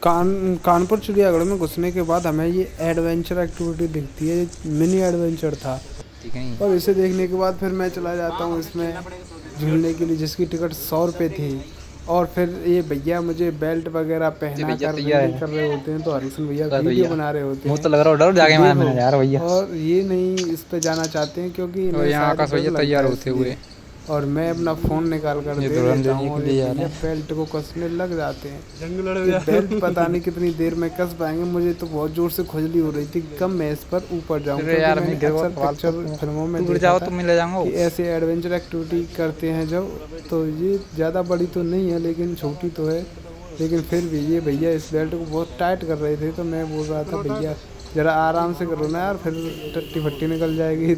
कानपुर चिड़ियाघर में घुसने के बाद हमें ये एडवेंचर एक्टिविटी दिखती है, मिनी एडवेंचर था। और इसे देखने के बाद फिर मैं चला जाता हूँ इसमें झूलने के लिए, जिसकी टिकट 100 रुपये थी। और फिर ये भैया मुझे बेल्ट वगैरह पहना कर रेडी कर रहे होते हैं, तो हरीशन भैया वीडियो बना रहे होते हैं। तो लग रहा है यार भैया। और ये नहीं इस पे जाना चाहते हैं क्योंकि आकाश भैया तैयार होते हुए, और मैं अपना फोन निकाल कर दे देता हूँ और ये बेल्ट को कसने लग जाते हैं। बेल्ट पता नहीं कितनी देर में कस पाएंगे, मुझे तो बहुत जोर से खुजली हो रही थी, कब मैं इस पर ऊपर जाऊँ। पिक्चर फिल्मों में देखा था कि ऐसे एडवेंचर एक्टिविटी करते हैं जब, तो ये ज़्यादा बड़ी तो नहीं है लेकिन छोटी तो है। लेकिन फिर भी ये भैया इस बेल्ट को बहुत टाइट कर रहे थे, तो मैं बोल रहा था भैया ज़रा आराम से करो ना यार, फिर टट्टी फट्टी निकल जाएगी।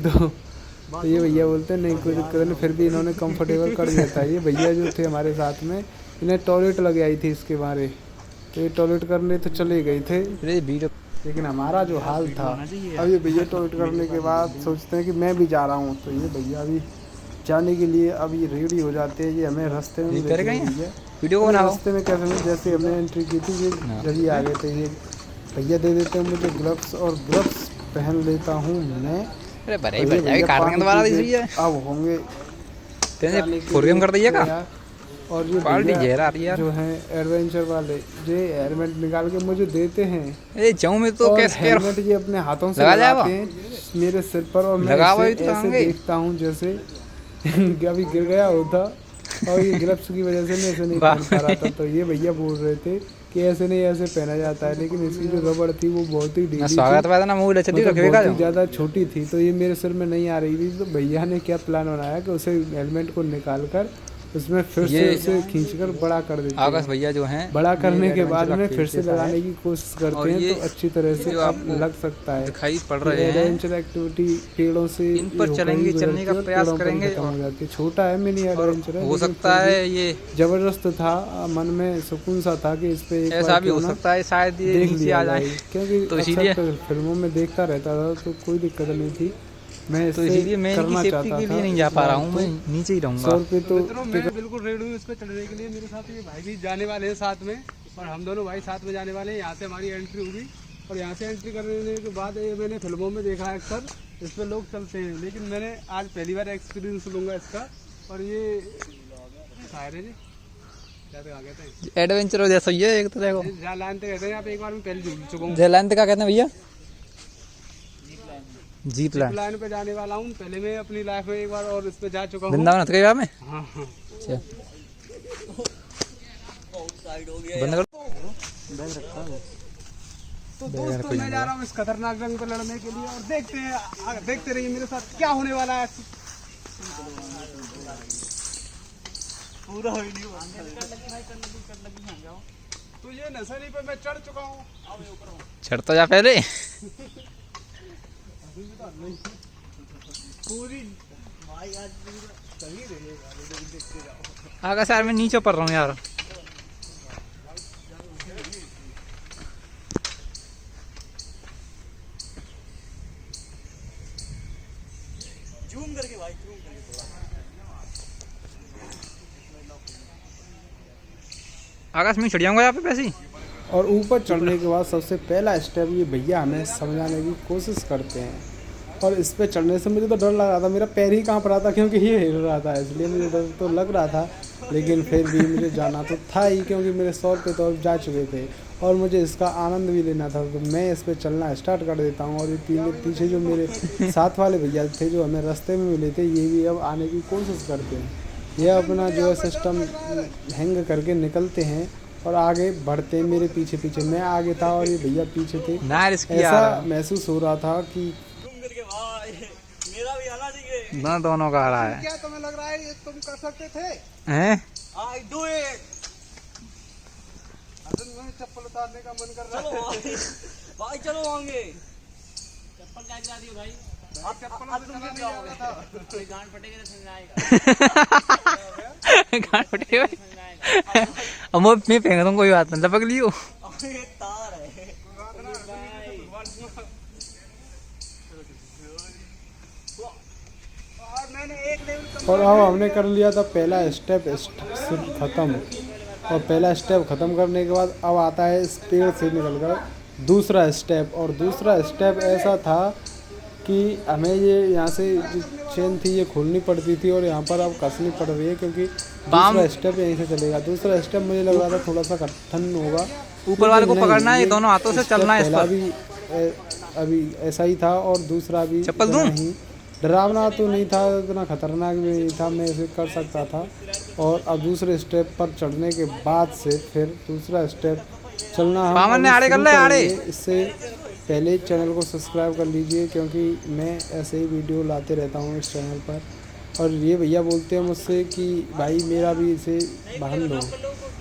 तो ये भैया बोलते हैं नहीं कोई दिक्कत नहीं, फिर भी इन्होंने कंफर्टेबल कर दिया था। ये भैया जो थे हमारे साथ में, इन्हें टॉयलेट लग आई थी इसके बारे, तो ये टॉयलेट करने तो चले गए थे, लेकिन हमारा जो हाल था, अब ये भैया टॉयलेट करने के बाद सोचते हैं कि मैं भी जा रहा हूँ। तो ये भैया अभी जाने के लिए अभी रेडी हो जाते हैं। ये हमें रास्ते में रास्ते में कैसे, जैसे हमने एंट्री की थी ये जल्दी आ गए थे। ये भैया दे देते हैं मुझे ग्लव्स, और ग्लव्स पहन लेता हूँ मैं। अब होंगे कर दीजिएगा। और ये भैया जो है एडवेंचर वाले, ये हेलमेट निकाल के मुझे देते हैं। में तो हेलमेट ये अपने हाथों से लगाते हैं मेरे सिर पर, और मैं ऐसे देखता हूँ जैसे अभी गिर गया होता। और ये ग्लव्स की वजह से मैं ऐसे नहीं पहन पा रहा था। तो ये भैया बोल रहे थे कि ऐसे नहीं ऐसे पहना जाता है, लेकिन इसकी जो रबड़ थी वो बहुत ही ढीली थी, बहुत ही ज़्यादा छोटी थी, तो ये मेरे सिर में नहीं आ रही थी। तो भैया ने क्या प्लान बनाया कि उसे हेलमेट को निकाल कर उसमें फिर से उसे खींचकर बड़ा कर देते हैं। आकाश भैया जो हैं बड़ा करने के बाद में फिर से लगाने की कोशिश करते हैं, तो अच्छी तरह से अब लग सकता है। दिखाई पड़ रहे हैं एडवेंचर एक्टिविटी पेड़ों से इन पर चलेंगे, चलने का प्रयास करेंगे, खत्म हो जाती है। छोटा है मिनी एडवेंचर है, हो सकता है ये जबरदस्त था, मन में सुकून सा था कि इस पे एक ऐसा भी हो सकता है शायद ये नीचे आ जाए, क्योंकि तो इसीलिए फिल्मों में देखता रहता था तो कोई दिक्कत नहीं थी। मैं तो इसीलिए मैं इनकी सेफ्टी के लिए नहीं जा पा रहा हूँ, मैं नीचे ही रहूँगा। 100 रुपये तो मैं बिल्कुल रेडी हूँ इस पर चढ़ने के लिए। मेरे साथ ये भाई भी जाने वाले हैं साथ में, और हम दोनों भाई साथ में जाने वाले हैं। यहाँ से हमारी एंट्री होगी, और यहाँ से एंट्री करने के बाद ये मैंने फिल्मों में देखा है अक्सर इस पर लोग चलते हैं, लेकिन मैंने आज पहली बार एक्सपीरियंस लूँगा इसका। और ये शायर है जी एडवेंचर जैसा ही है एक तरह को। जालान तक कहते हैं, यहाँ पे एक बार मैं पहले झूल चुका हूँ। जालान तक क्या कहते हैं भैया? जीप लाइन पे जाने वाला हूँ, पहले मैं अपनी लाइफ में एक बार और इस पे जा चुका हूँ। वृंदावन कई बार में। हाँ हाँ। अच्छा बंद कर। तो दोस्तों मैं जा रहा हूँ इस खतरनाक जंग पर लड़ने के लिए, और देखते रहिए मेरे साथ क्या होने वाला है। पूरा तो ये नर्सरी पे मैं चढ़ चुका हूँ, चढ़ता जा पहले। पूरी आकाश यार मैं नीचे पड़ रहा हूँ यार। जूम करके भाई, जूम करके थोड़ा। आकाश में चढ़ जाऊंगा यहाँ पे वैसे ही। और ऊपर चढ़ने के बाद सबसे पहला स्टेप ये भैया हमें समझाने की कोशिश करते हैं। और इस पे चढ़ने से मुझे तो डर लग रहा था, मेरा पैर ही कांप रहा था क्योंकि ये हिल रहा था, इसलिए मुझे डर तो लग रहा था। लेकिन फिर भी मुझे जाना तो था ही, क्योंकि मेरे 100 रुपये तो अब जा चुके थे और मुझे इसका आनंद भी लेना था। तो मैं इस पर चलना स्टार्ट कर देता हूँ। और ये पीछे जो मेरे साथ वाले भैया थे जो हमें रास्ते में मिले थे, ये भी अब आने की कोशिश करते हैं। ये अपना जो है सिस्टम हैंग करके निकलते हैं और आगे बढ़ते हैं मेरे पीछे पीछे। मैं आगे था और ये भैया पीछे थे। ऐसा महसूस हो रहा था कि मेरा भी आना चाहिए ना, दोनों का आ रहा है। क्या तुम्हें लग रहा है ये तुम कर सकते थे? हैं? I do it। मुझे चप्पल उतारने का मन कर रहा है। भाई चलो आएंगे। चप्पल क्या गिरा दियो भाई? आप चप्पल उतारने नहीं आ रहा था। गांड फटेगा तो समझ आएगा। गांड फटेगा। अब मैं फेंक दूँ, कोई बात नहीं, लपक लियो। ये तार है। और अब हमने कर लिया था पहला स्टेप खत्म। और पहला स्टेप ख़त्म करने के बाद अब आता है इस पेड़ से निकलकर दूसरा स्टेप। और दूसरा स्टेप ऐसा था कि हमें ये यहाँ से जो चेन थी ये खोलनी पड़ती थी और यहाँ पर अब कसनी पड़ रही है, क्योंकि दूसरा स्टेप यहीं से चलेगा। दूसरा स्टेप मुझे लग रहा था थोड़ा सा कठिन होगा, ऊपर वाले को पकड़ना है, ये दोनों हाथों से चलना है इस पर। भी अभी ऐसा ही था और दूसरा भी चप्पल दूं? डरावना तो नहीं था, इतना खतरनाक भी नहीं था, मैं इसे कर सकता था। और अब दूसरे स्टेप पर चढ़ने के बाद से फिर दूसरा स्टेप चलना हम पावन ने आड़े कर ले आड़े। इससे पहले चैनल को सब्सक्राइब कर लीजिए, क्योंकि मैं ऐसे ही वीडियो लाते रहता हूँ इस चैनल पर। और ये भैया बोलते हैं मुझसे कि भाई मेरा भी इसे बांध लो,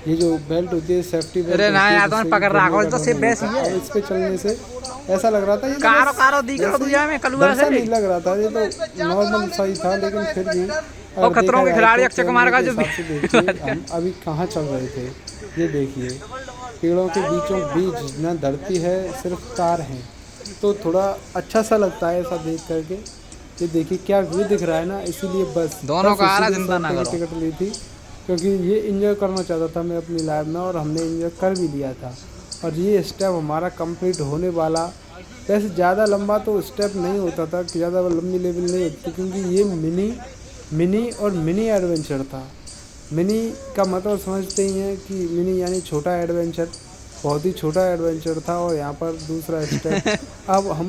ये जो बेल्ट होती है सेफ्टी बेल्ट। अरे ना यार, तुम पकड़ रहा हो तो सिर्फ बेस ही है। इस पे चलने से ऐसा लग रहा था ये कारो कारो दिख रहा तुझे में कलुआ से नहीं लग रहा था, ये तो नॉर्मल सही था, लेकिन फिर भी और खतरों के खिलाड़ी अक्षय कुमार का जो हम अभी कहाँ चल रहे थे। ये देखिए पेड़ों के बीचों बीच न धरती है, सिर्फ तार हैं, तो थोड़ा अच्छा सा लगता है ऐसा देख करके। ये देखिए क्या व्यू दिख रहा है ना, इसीलिए बस दोनों का आ रहा चिंता ना करो। टिकट ली थी, क्योंकि ये एंजॉय करना चाहता था मैं अपनी लाइफ में, और हमने एंजॉय कर भी लिया था। और ये स्टेप हमारा कंप्लीट होने वाला, वैसे ज़्यादा लंबा तो स्टेप नहीं होता था, ज़्यादा लंबी लेवल नहीं होती, क्योंकि ये मिनी और मिनी एडवेंचर था। मिनी का मतलब समझते ही हैं कि मिनी यानी छोटा एडवेंचर, बहुत ही छोटा एडवेंचर था। और यहाँ पर दूसरा स्टेप अब हम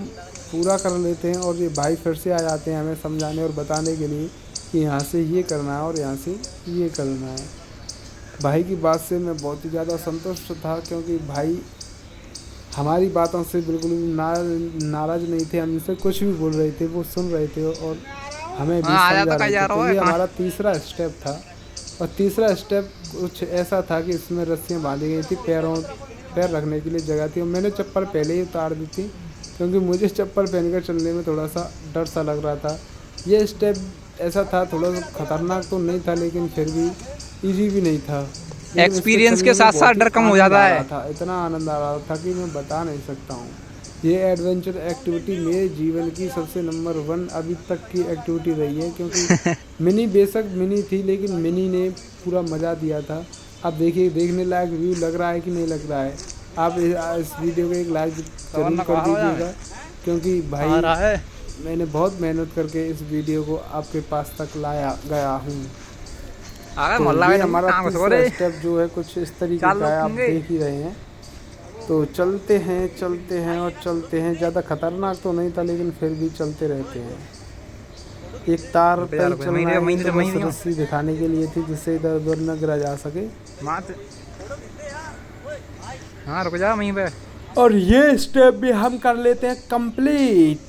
पूरा कर लेते हैं, और ये भाई फिर से आ जाते हैं हमें समझाने और बताने के लिए कि यहाँ से ये करना है और यहाँ से ये करना है। भाई की बात से मैं बहुत ही ज़्यादा संतुष्ट था, क्योंकि भाई हमारी बातों से बिल्कुल नाराज़ नहीं थे, हमसे कुछ भी बोल रहे थे वो सुन रहे थे और हमें भी समझा रहे थे। तो ये हमारा तीसरा स्टेप था। और तीसरा स्टेप कुछ ऐसा था कि इसमें रस्सियाँ बांधी गई थी, पैर रखने के लिए जगह थी, और मैंने चप्पल पहले ही उतार दी थी, क्योंकि मुझे चप्पल पहनकर चलने में थोड़ा सा डर सा लग रहा था। ये स्टेप ऐसा था, थोड़ा सा खतरनाक तो नहीं था, लेकिन फिर भी इजी भी नहीं था। एक्सपीरियंस के साथ साथ डर कम हो जाता है। इतना आनंद आ रहा था कि मैं बता नहीं सकता हूँ। ये एडवेंचर एक्टिविटी मेरे जीवन की सबसे नंबर 1 अभी तक की एक्टिविटी रही है, क्योंकि मिनी बेशक मिनी थी, लेकिन मिनी ने पूरा मज़ा दिया था। अब देखिए देखने लायक व्यू लग रहा है कि नहीं लग रहा है। आप इस वीडियो को एक लाइक जरूर कर दीजिएगा, क्योंकि भाई मैंने बहुत मेहनत करके इस वीडियो को आपके पास तक लाया गया हूँ। तो ये हमारा तीसरा स्टेप जो है कुछ इस तरीके का है, आप देख ही रहे हैं। तो चलते हैं और चलते हैं। ज़्यादा खतरनाक तो नहीं था, लेकिन फिर भी चलते रहते हैं। एक तार पे चलना है, रस्सी दिखाने के लिए थी, जिससे इधर उधर न गिरा जा सके। हाँ रुक जा वहीं पे। और ये स्टेप भी हम कर लेते हैं कंप्लीट।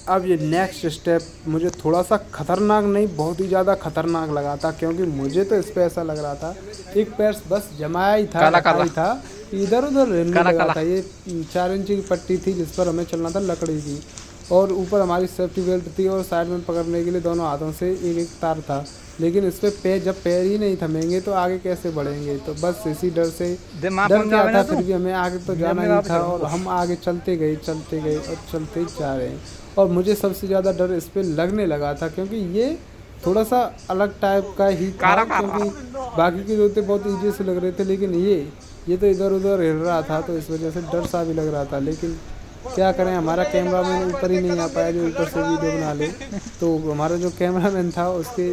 अब ये नेक्स्ट स्टेप मुझे थोड़ा सा खतरनाक नहीं, बहुत ही ज़्यादा खतरनाक लगा था, क्योंकि मुझे तो इस पे ऐसा लग रहा था एक पैर बस जमाया ही था, इधर उधर हिलने लगा था। ये 4 इंच की पट्टी थी जिस पर हमें चलना था, लकड़ी की, और ऊपर हमारी सेफ्टी बेल्ट थी, और साइड में पकड़ने के लिए दोनों हाथों से एक तार था। लेकिन इस पे जब पैर ही नहीं थमेंगे तो आगे कैसे बढ़ेंगे। तो बस इसी डर से डर क्या था, फिर भी हमें आगे तो जाना ही था, और हम आगे चलते गए और चलते ही जा रहे हैं। और मुझे सबसे ज़्यादा डर इस पे लगने लगा था, क्योंकि ये थोड़ा सा अलग टाइप का ही था, क्योंकि बाकी के जोते बहुत ईजी से लग रहे थे, लेकिन ये तो इधर उधर हिल रहा था, तो इस वजह से डर सा भी लग रहा था। लेकिन क्या करें, हमारा कैमरा मैन ऊपर ही नहीं आ पाया जो ऊपर से वीडियो बना ले। तो हमारा जो कैमरा मैन था उसके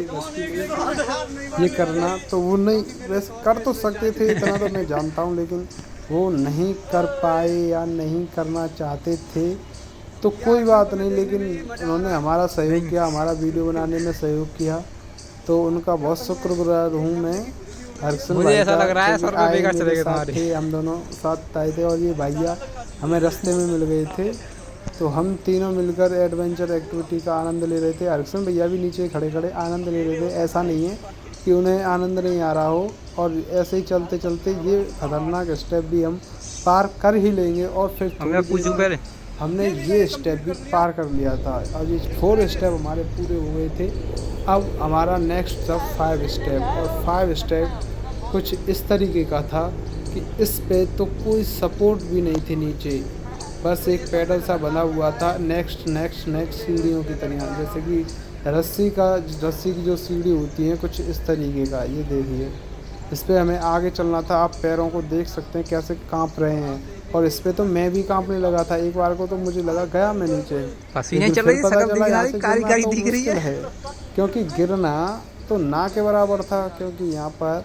ये करना तो वो नहीं, वैसे कर तो सकते थे इतना तो मैं जानता हूँ, लेकिन वो नहीं कर पाए या नहीं करना चाहते थे, तो कोई बात नहीं। लेकिन उन्होंने हमारा सहयोग किया, हमारा वीडियो बनाने में सहयोग किया, तो उनका बहुत शुक्रगुजार हूँ मैं। मुझे ऐसा लग रहा है सर को बेकार चलेगा तुम्हारे। हम दोनों साथ आए थे, और ये भैया हमें रास्ते में मिल गए थे, तो हम तीनों मिलकर एडवेंचर एक्टिविटी का आनंद ले रहे थे। हरसन भैया भी नीचे खड़े खड़े आनंद ले रहे थे, ऐसा नहीं है कि उन्हें आनंद नहीं आ रहा हो। और ऐसे ही चलते चलते ये खतरनाक स्टेप भी हम पार कर ही लेंगे, और फिर हमने ये स्टेप भी पार कर लिया था, और ये 4 स्टेप हमारे पूरे हो गए थे। अब हमारा नेक्स्ट था 5 स्टेप, और 5 स्टेप कुछ इस तरीके का था कि इस पे तो कोई सपोर्ट भी नहीं थी नीचे, बस एक पैडल सा बना हुआ था, नेक्स्ट सीढ़ियों की तरह, जैसे कि रस्सी की जो सीढ़ी होती है कुछ इस तरीके का। ये देखिए इस पर हमें आगे चलना था। आप पैरों को देख सकते हैं कैसे कांप रहे हैं, और इस पे तो मैं भी कांपने लगा था। एक बार को तो मुझे लगा गया मैं नीचे, पसीने लेकिन चल फिर रही है, पता शकल चला दिख यहाँ रही, से कारी गिरना कारी तो दिख रही मुश्किल है। है, क्योंकि गिरना तो ना के बराबर था, क्योंकि यहाँ पर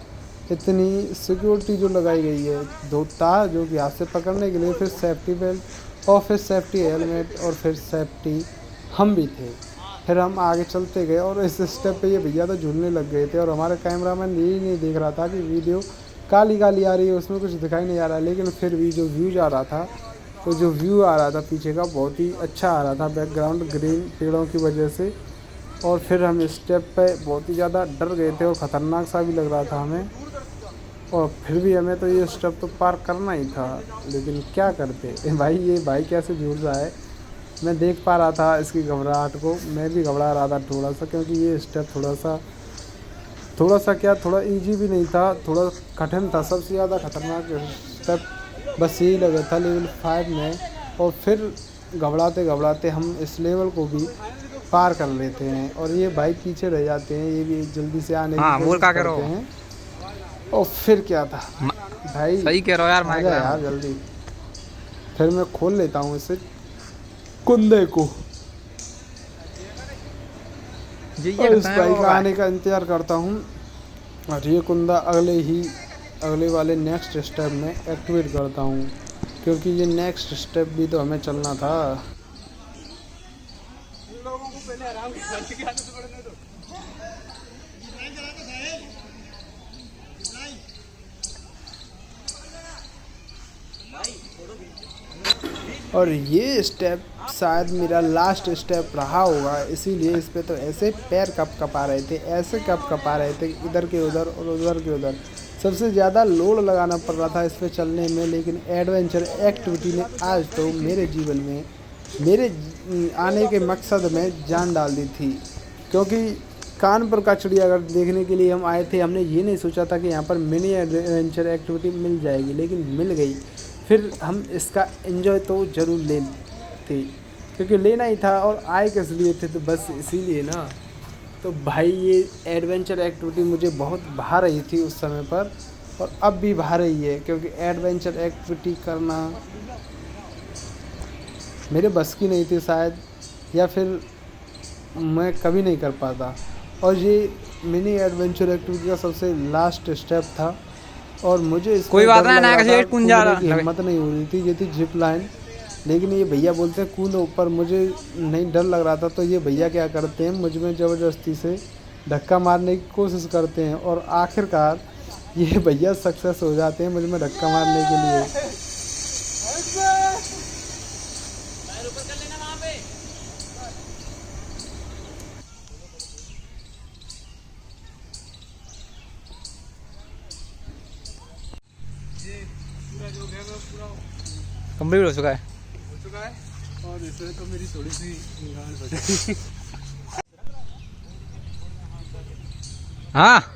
इतनी सिक्योरिटी जो लगाई गई है, 2 तार जो कि हाथ से पकड़ने के लिए, फिर सेफ्टी बेल्ट और फिर सेफ्टी हेलमेट और फिर सेफ्टी हम भी थे। फिर हम आगे चलते गए और इस स्टेप पे ये भैया तो झूलने लग गए थे, और हमारे कैमरामैन यही नहीं देख रहा था कि वीडियो काली काली आ रही है, उसमें कुछ दिखाई नहीं आ रहा, लेकिन फिर भी जो व्यूज आ रहा था, तो जो व्यू आ रहा था पीछे का बहुत ही अच्छा आ रहा था, बैकग्राउंड ग्रीन पेड़ों की वजह से। और फिर हम स्टेप पे बहुत ही ज़्यादा डर गए थे और ख़तरनाक सा भी लग रहा था हमें, और फिर भी हमें तो ये स्टेप तो पार करना ही था, लेकिन क्या करते भाई। ये भाई कैसे झूल रहा है, मैं देख पा रहा था इसकी घबराहट को, मैं भी घबरा रहा था थोड़ा सा, क्योंकि ये स्टेप थोड़ा सा क्या, थोड़ा इजी भी नहीं था, थोड़ा कठिन था। सबसे ज़्यादा खतरनाक स्टेप बस यही लगा था लेवल 5 में, और फिर घबराते घबराते हम इस लेवल को भी पार कर लेते हैं, और ये भाई पीछे रह जाते हैं, ये भी जल्दी से आने की कोशिश करते हैं। और फिर क्या था भाई, सही कह रहे हो यार, आजा यार जल्दी। फिर मैं खोल लेता हूँ इसे कुंदे को, और इस भाई का आने का इंतज़ार करता हूँ, और ये कुंदा अगले वाले नेक्स्ट स्टेप में एक्टिवेट करता हूँ, क्योंकि ये नेक्स्ट स्टेप भी तो हमें चलना था। लोगों को पहले आराम और ये स्टेप शायद मेरा लास्ट स्टेप रहा होगा, इसीलिए इस पे तो ऐसे पैर कपा रहे थे, ऐसे कपा रहे थे, इधर के उधर और उधर के उधर। सबसे ज़्यादा लोड लगाना पड़ रहा था इस पे चलने में, लेकिन एडवेंचर एक्टिविटी ने आज तो मेरे जीवन में, मेरे आने के मकसद में जान डाल दी थी। क्योंकि कानपुर का चिड़ियाघर देखने के लिए हम आए थे, हमने ये नहीं सोचा था कि यहाँ पर मिनी एडवेंचर एक्टिविटी मिल जाएगी, लेकिन मिल गई। फिर हम इसका एंजॉय तो ज़रूर लेते, क्योंकि लेना ही था, और आए किस लिए थे, तो बस इसीलिए ना। तो भाई ये एडवेंचर एक्टिविटी मुझे बहुत भा रही थी उस समय पर, और अब भी भा रही है, क्योंकि एडवेंचर एक्टिविटी करना मेरे बस की नहीं थी शायद, या फिर मैं कभी नहीं कर पाता। और ये मिनी एडवेंचर एक्टिविटी का सबसे लास्ट स्टेप था, और मुझे इसमें कोई बात डर ना, लग रहा था, कूदने की जा हिम्मत नहीं हो रही थी। ये थी जिप लाइन, लेकिन ये भैया बोलते हैं कूदो ऊपर, मुझे नहीं डर लग रहा था। तो ये भैया क्या करते हैं, मुझ में ज़बरदस्ती से धक्का मारने की कोशिश करते हैं, और आखिरकार ये भैया सक्सेस हो जाते हैं मुझ में धक्का मारने के लिए। कंप्लीट हो चुका है, और इसमें तो मेरी थोड़ी सी गांड फटी। हाँ